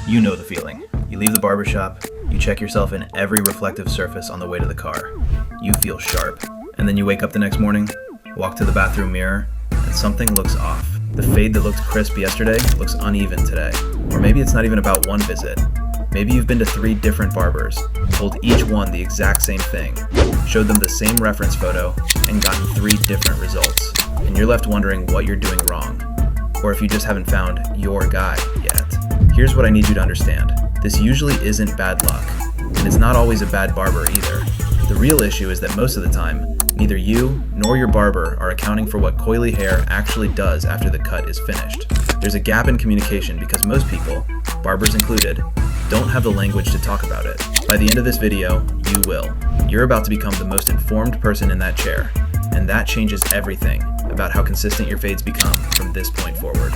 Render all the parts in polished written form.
You know the feeling. You leave the barbershop, you check yourself in every reflective surface on the way to the car. You feel sharp. And then you wake up the next morning, walk to the bathroom mirror, and something looks off. The fade that looked crisp yesterday looks uneven today. Or maybe it's not even about one visit. Maybe you've been to 3 different barbers, told each one the exact same thing, showed them the same reference photo, and gotten 3 different results. And you're left wondering what you're doing wrong, or if you just haven't found your guy yet. Here's what I need you to understand. This usually isn't bad luck, and it's not always a bad barber either. The real issue is that most of the time, neither you nor your barber are accounting for what coily hair actually does after the cut is finished. There's a gap in communication because most people, barbers included, don't have the language to talk about it. By the end of this video, you will. You're about to become the most informed person in that chair, and that changes everything about how consistent your fades become from this point forward.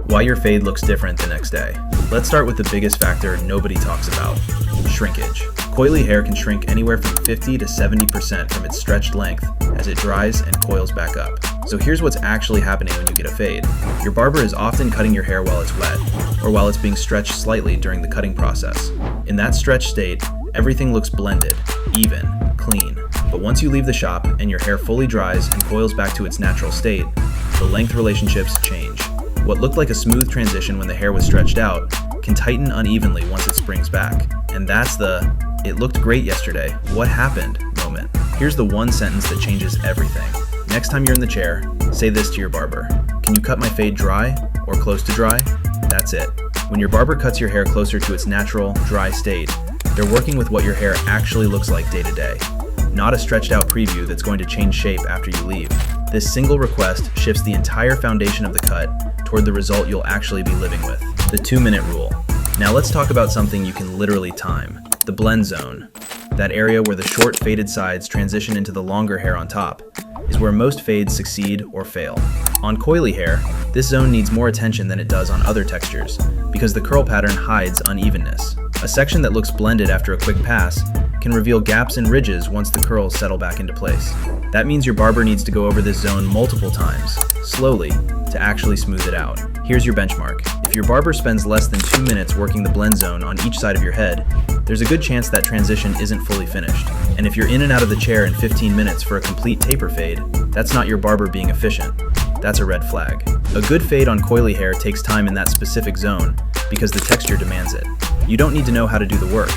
Why your fade looks different the next day. Let's start with the biggest factor nobody talks about, shrinkage. Coily hair can shrink anywhere from 50 to 70% from its stretched length as it dries and coils back up. So here's what's actually happening when you get a fade. Your barber is often cutting your hair while it's wet, or while it's being stretched slightly during the cutting process. In that stretched state, everything looks blended, even, clean. But once you leave the shop and your hair fully dries and coils back to its natural state, the length relationships change. What looked like a smooth transition when the hair was stretched out can tighten unevenly once it springs back. And that's the, "it looked great yesterday, what happened?" moment. Here's the one sentence that changes everything. Next time you're in the chair, say this to your barber. "Can you cut my fade dry or close to dry?" That's it. When your barber cuts your hair closer to its natural, dry state, they're working with what your hair actually looks like day to day, not a stretched out preview that's going to change shape after you leave. This single request shifts the entire foundation of the cut toward the result you'll actually be living with. The 2-minute rule. Now let's talk about something you can literally time. The blend zone. That area where the short faded sides transition into the longer hair on top is where most fades succeed or fail. On coily hair, this zone needs more attention than it does on other textures because the curl pattern hides unevenness. A section that looks blended after a quick pass can reveal gaps and ridges once the curls settle back into place. That means your barber needs to go over this zone multiple times, slowly, to actually smooth it out. Here's your benchmark. If your barber spends less than 2 minutes working the blend zone on each side of your head, there's a good chance that transition isn't fully finished. And if you're in and out of the chair in 15 minutes for a complete taper fade, that's not your barber being efficient. That's a red flag. A good fade on coily hair takes time in that specific zone because the texture demands it. You don't need to know how to do the work.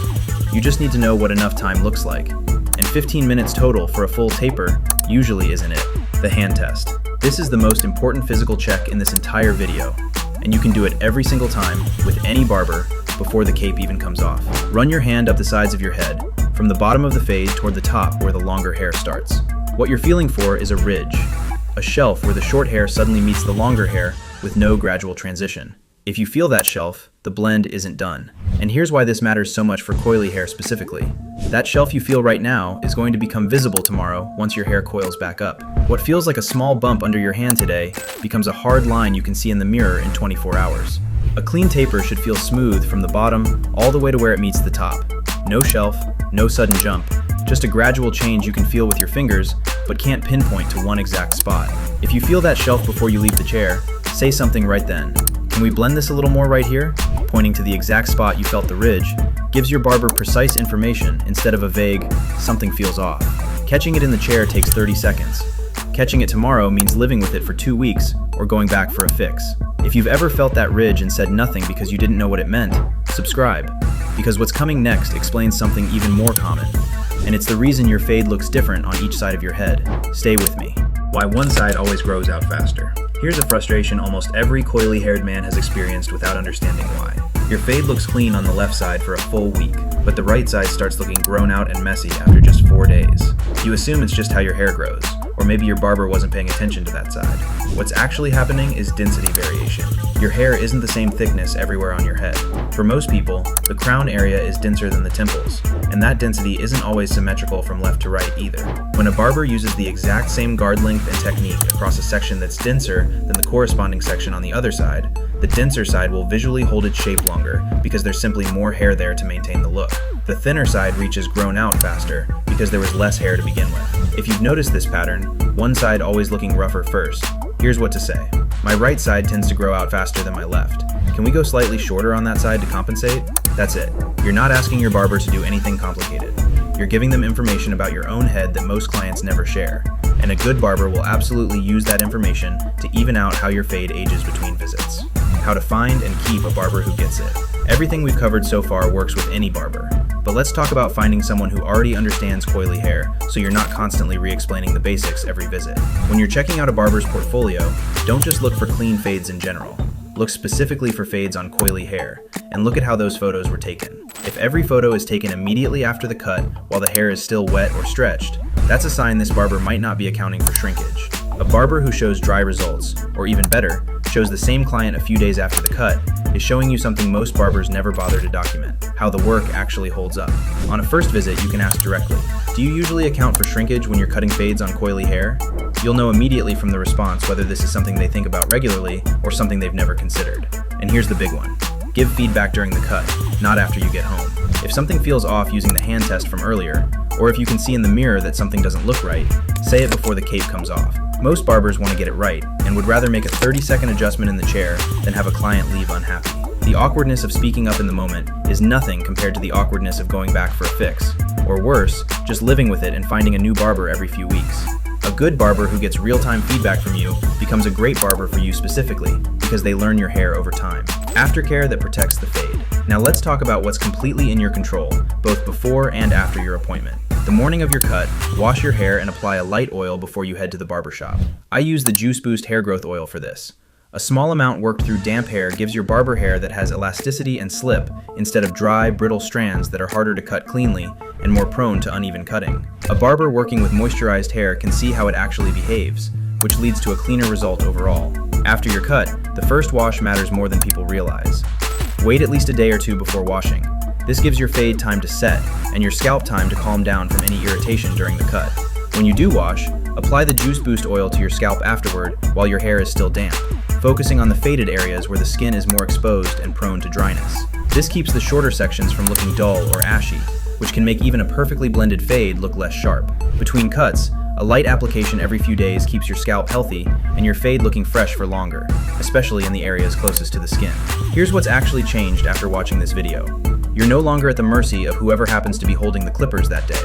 You just need to know what enough time looks like. And 15 minutes total for a full taper usually isn't it. The hand test. This is the most important physical check in this entire video, and you can do it every single time with any barber before the cape even comes off. Run your hand up the sides of your head, from the bottom of the fade toward the top where the longer hair starts. What you're feeling for is a ridge, a shelf where the short hair suddenly meets the longer hair with no gradual transition. If you feel that shelf, the blend isn't done. And here's why this matters so much for coily hair specifically. That shelf you feel right now is going to become visible tomorrow once your hair coils back up. What feels like a small bump under your hand today becomes a hard line you can see in the mirror in 24 hours. A clean taper should feel smooth from the bottom all the way to where it meets the top. No shelf, no sudden jump, just a gradual change you can feel with your fingers but can't pinpoint to one exact spot. If you feel that shelf before you leave the chair, say something right then. "Can we blend this a little more right here?" Pointing to the exact spot you felt the ridge gives your barber precise information instead of a vague, "something feels off." Catching it in the chair takes 30 seconds. Catching it tomorrow means living with it for 2 weeks or going back for a fix. If you've ever felt that ridge and said nothing because you didn't know what it meant, subscribe, because what's coming next explains something even more common. And it's the reason your fade looks different on each side of your head. Stay with me. Why one side always grows out faster. Here's a frustration almost every coily-haired man has experienced without understanding why. Your fade looks clean on the left side for a full week, but the right side starts looking grown out and messy after just 4 days. You assume it's just how your hair grows, or maybe your barber wasn't paying attention to that side. What's actually happening is density variation. Your hair isn't the same thickness everywhere on your head. For most people, the crown area is denser than the temples, and that density isn't always symmetrical from left to right either. When a barber uses the exact same guard length and technique across a section that's denser than the corresponding section on the other side, the denser side will visually hold its shape longer because there's simply more hair there to maintain the look. The thinner side reaches grown out faster because there was less hair to begin with. If you've noticed this pattern, one side always looking rougher first, here's what to say. My right side tends to grow out faster than my left. Can we go slightly shorter on that side to compensate? That's it. You're not asking your barber to do anything complicated. You're giving them information about your own head that most clients never share. And a good barber will absolutely use that information to even out how your fade ages between visits. How to find and keep a barber who gets it. Everything we've covered so far works with any barber. But let's talk about finding someone who already understands coily hair, so you're not constantly re-explaining the basics every visit. When you're checking out a barber's portfolio, don't just look for clean fades in general. Look specifically for fades on coily hair, and look at how those photos were taken. If every photo is taken immediately after the cut while the hair is still wet or stretched, that's a sign this barber might not be accounting for shrinkage. A barber who shows dry results, or even better, shows the same client a few days after the cut, is showing you something most barbers never bother to document: how the work actually holds up. On a first visit, you can ask directly, do you usually account for shrinkage when you're cutting fades on coily hair? You'll know immediately from the response whether this is something they think about regularly or something they've never considered. And here's the big one. Give feedback during the cut, not after you get home. If something feels off using the hand test from earlier, or if you can see in the mirror that something doesn't look right, say it before the cape comes off. Most barbers want to get it right, and would rather make a 30-second adjustment in the chair than have a client leave unhappy. The awkwardness of speaking up in the moment is nothing compared to the awkwardness of going back for a fix, or worse, just living with it and finding a new barber every few weeks. A good barber who gets real-time feedback from you becomes a great barber for you specifically because they learn your hair over time. Aftercare that protects the fade. Now let's talk about what's completely in your control, both before and after your appointment. The morning of your cut, wash your hair and apply a light oil before you head to the barbershop. I use the Juice Boost Hair Growth Oil for this. A small amount worked through damp hair gives your barber hair that has elasticity and slip instead of dry, brittle strands that are harder to cut cleanly and more prone to uneven cutting. A barber working with moisturized hair can see how it actually behaves, which leads to a cleaner result overall. After your cut, the first wash matters more than people realize. Wait at least a day or two before washing. This gives your fade time to set and your scalp time to calm down from any irritation during the cut. When you do wash, apply the Juice Boost oil to your scalp afterward while your hair is still damp, focusing on the faded areas where the skin is more exposed and prone to dryness. This keeps the shorter sections from looking dull or ashy, which can make even a perfectly blended fade look less sharp. Between cuts, a light application every few days keeps your scalp healthy and your fade looking fresh for longer, especially in the areas closest to the skin. Here's what's actually changed after watching this video. You're no longer at the mercy of whoever happens to be holding the clippers that day.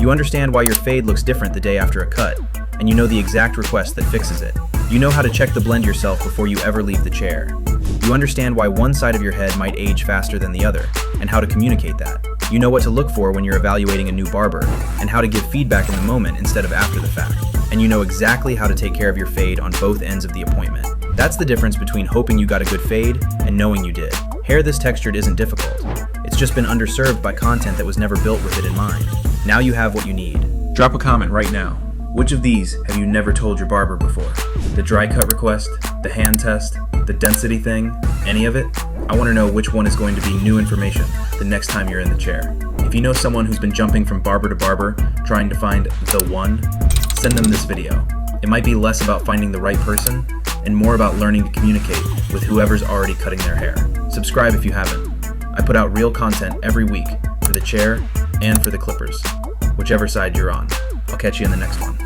You understand why your fade looks different the day after a cut, and you know the exact request that fixes it. You know how to check the blend yourself before you ever leave the chair. You understand why one side of your head might age faster than the other, and how to communicate that. You know what to look for when you're evaluating a new barber, and how to give feedback in the moment instead of after the fact. And you know exactly how to take care of your fade on both ends of the appointment. That's the difference between hoping you got a good fade and knowing you did. Hair this textured isn't difficult. It's just been underserved by content that was never built with it in mind. Now you have what you need. Drop a comment right now. Which of these have you never told your barber before? The dry cut request, the hand test, the density thing, any of it? I want to know which one is going to be new information the next time you're in the chair. If you know someone who's been jumping from barber to barber, trying to find the one, send them this video. It might be less about finding the right person and more about learning to communicate with whoever's already cutting their hair. Subscribe if you haven't. I put out real content every week for the chair and for the clippers, whichever side you're on. I'll catch you in the next one.